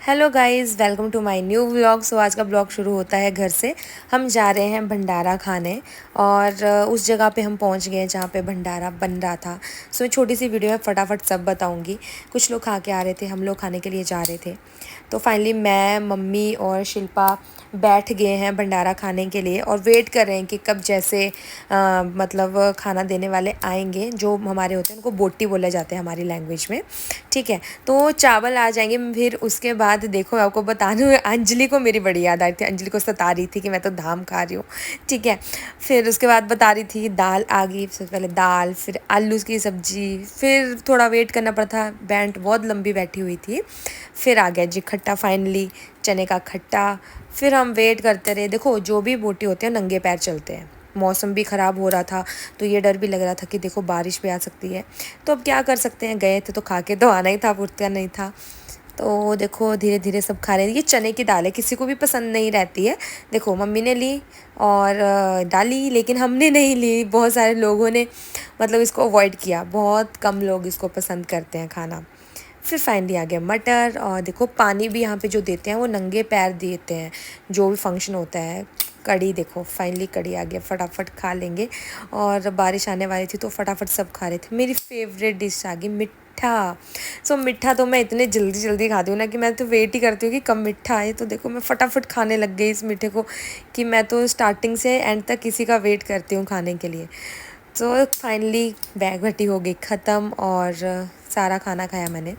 Hello guys, welcome to my new vlog. So आज का blog शुरू होता है घर से। हम जा रहे हैं भंडारा खाने और उस जगह पे हम पहुंच गए जहाँ पे भंडारा बन रहा था। सो छोटी सी वीडियो में फटाफट सब बताऊंगी। कुछ लोग खा के आ रहे थे, हम लोग खाने के लिए जा रहे थे। तो फाइनली मैं, मम्मी और शिल्पा बैठ गए हैं भंडारा खाने के लिए और वेट कर रहे हैं कि कब जैसे मतलब खाना देने वाले आएंगे। जो हमारे होते हैं उनको बोटी बोला जाता है हमारी लैंग्वेज में, ठीक है। तो चावल आ जाएंगे, फिर उसके बाद देखो आपको बता दूँ, अंजलि को मेरी बड़ी याद आ रही थी। अंजलि को सता रही थी कि मैं तो धाम खा रही हूँ, ठीक है। फिर उसके बाद बता रही थी दाल आ गई, सबसे पहले दाल, फिर आलू की सब्जी, फिर थोड़ा वेट करना पड़ा था, बैंट बहुत लंबी बैठी हुई थी। फिर आ गया जी खट्टा, फाइनली चने का खट्टा। फिर हम वेट करते रहे। देखो जो भी बोटी होते हैं नंगे पैर चलते हैं, मौसम भी ख़राब हो रहा था तो ये डर भी लग रहा था कि देखो बारिश भी आ सकती है। तो अब क्या कर सकते हैं, गए थे तो खा के तो आना ही था, उठता नहीं था। तो देखो धीरे धीरे सब खा रहे हैं। ये चने की दाल है, किसी को भी पसंद नहीं रहती है। देखो मम्मी ने ली और डाली, लेकिन हमने नहीं ली। बहुत सारे लोगों ने मतलब इसको अवॉइड किया, बहुत कम लोग इसको पसंद करते हैं खाना। फिर फाइनली आ गया मटर। और देखो पानी भी यहाँ पे जो देते हैं वो नंगे पैर देते हैं, जो भी फंक्शन होता है। कड़ी, देखो फाइनली कड़ी आ गया, फटाफट खा लेंगे। और बारिश आने वाली थी तो फटाफट सब खा रहे थे। मेरी फेवरेट डिश आ गई मिठा। सो मिठा तो मैं इतने जल्दी जल्दी खाती हूँ ना कि मैं तो वेट ही करती हूँ कि कब मिठा आए। तो देखो मैं फटाफट खाने लग गई इस मीठे को, कि मैं तो स्टार्टिंग से एंड तक किसी का वेट करती हूँ खाने के लिए। तो फाइनली बैग भट्टी हो गई ख़त्म और सारा खाना खाया मैंने,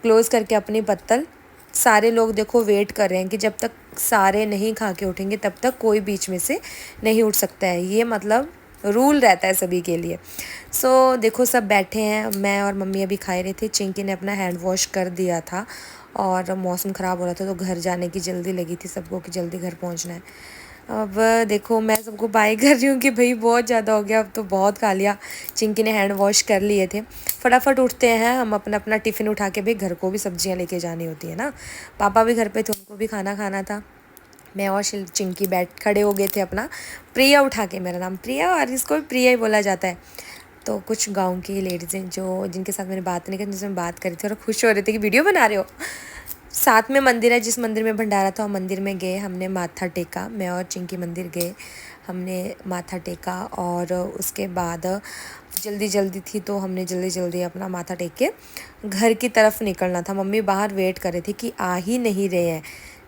क्लोज़ करके अपनी पत्तल। सारे लोग देखो वेट कर रहे हैं कि जब तक सारे नहीं खा के उठेंगे तब तक कोई बीच में से नहीं उठ सकता है। ये मतलब रूल रहता है सभी के लिए। सो देखो सब बैठे हैं, मैं और मम्मी अभी खा रहे थे। चिंकी ने अपना हैंड वॉश कर दिया था और मौसम ख़राब हो रहा था तो घर जाने की जल्दी लगी थी सबको कि जल्दी घर पहुंचना है। अब देखो मैं सबको बाय कर रही हूँ कि भाई बहुत ज़्यादा हो गया, अब तो बहुत खा लिया। चिंकी ने हैंड वॉश कर लिए थे। फटाफट उठते हैं हम, अपना अपना टिफ़िन उठा के, भाई घर को भी सब्जियाँ लेके जानी होती है ना। पापा भी घर पे थे, उनको भी खाना खाना था। मैं और चिंकी बैठ खड़े हो गए थे अपना। प्रिया उठा के, मेरा नाम प्रिया और इसको भी प्रिया ही बोला जाता है। तो कुछ गाँव की लेडीज़ें जो जिनके साथ मैंने बात नहीं की, जिनसे मैं बात करी थी और खुश हो रहे थे कि वीडियो बना रहे हो। साथ में मंदिर है, जिस मंदिर में भंडारा था मंदिर में गए, हमने माथा टेका। मैं और चिंकी मंदिर गए, हमने माथा टेका और उसके बाद जल्दी जल्दी थी तो हमने जल्दी जल्दी अपना माथा टेक के घर की तरफ निकलना था। मम्मी बाहर वेट कर रही थी कि आ ही नहीं रहे हैं।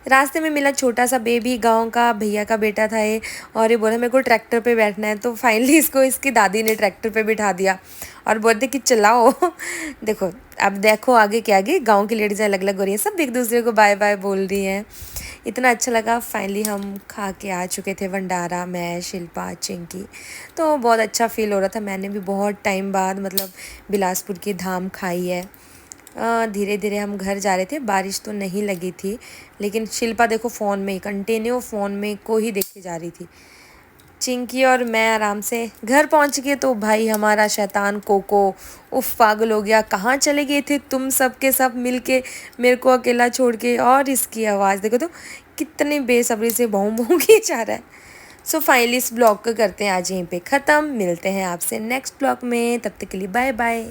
रास्ते में मिला छोटा सा बेबी, गांव का भैया का बेटा था ये, और ये बोला मेरे को ट्रैक्टर पे बैठना है। तो फाइनली इसको इसकी दादी ने ट्रैक्टर पे बिठा दिया और बोलते कि चलाओ। देखो अब देखो आगे क्या, आगे गांव की लेडीज़ अलग अलग हो रही हैं, सब एक दूसरे को बाय बाय बोल रही हैं। इतना अच्छा लगा। फाइनली हम खा के आ चुके थे भंडारा, मैं, शिल्पा, चिंकी। तो बहुत अच्छा फील हो रहा था। मैंने भी बहुत टाइम बाद मतलब बिलासपुर की धाम खाई है। धीरे धीरे हम घर जा रहे थे, बारिश तो नहीं लगी थी, लेकिन शिल्पा देखो फ़ोन में ही कंटिन्यू, फ़ोन में को ही देखी जा रही थी। चिंकी और मैं आराम से घर पहुंच गए तो भाई हमारा शैतान कोको उफ पागल हो गया। कहाँ चले गए थे तुम सब के सब मिल के मेरे को अकेला छोड़ के। और इसकी आवाज़ देखो तो कितनी बेसब्री से भौं भौं किए जा रहा है। सो फाइनली इस ब्लॉग को करते हैं आज यहीं पे ख़त्म। मिलते हैं आपसे नेक्स्ट ब्लॉग में, तब तक के लिए बाय बाय।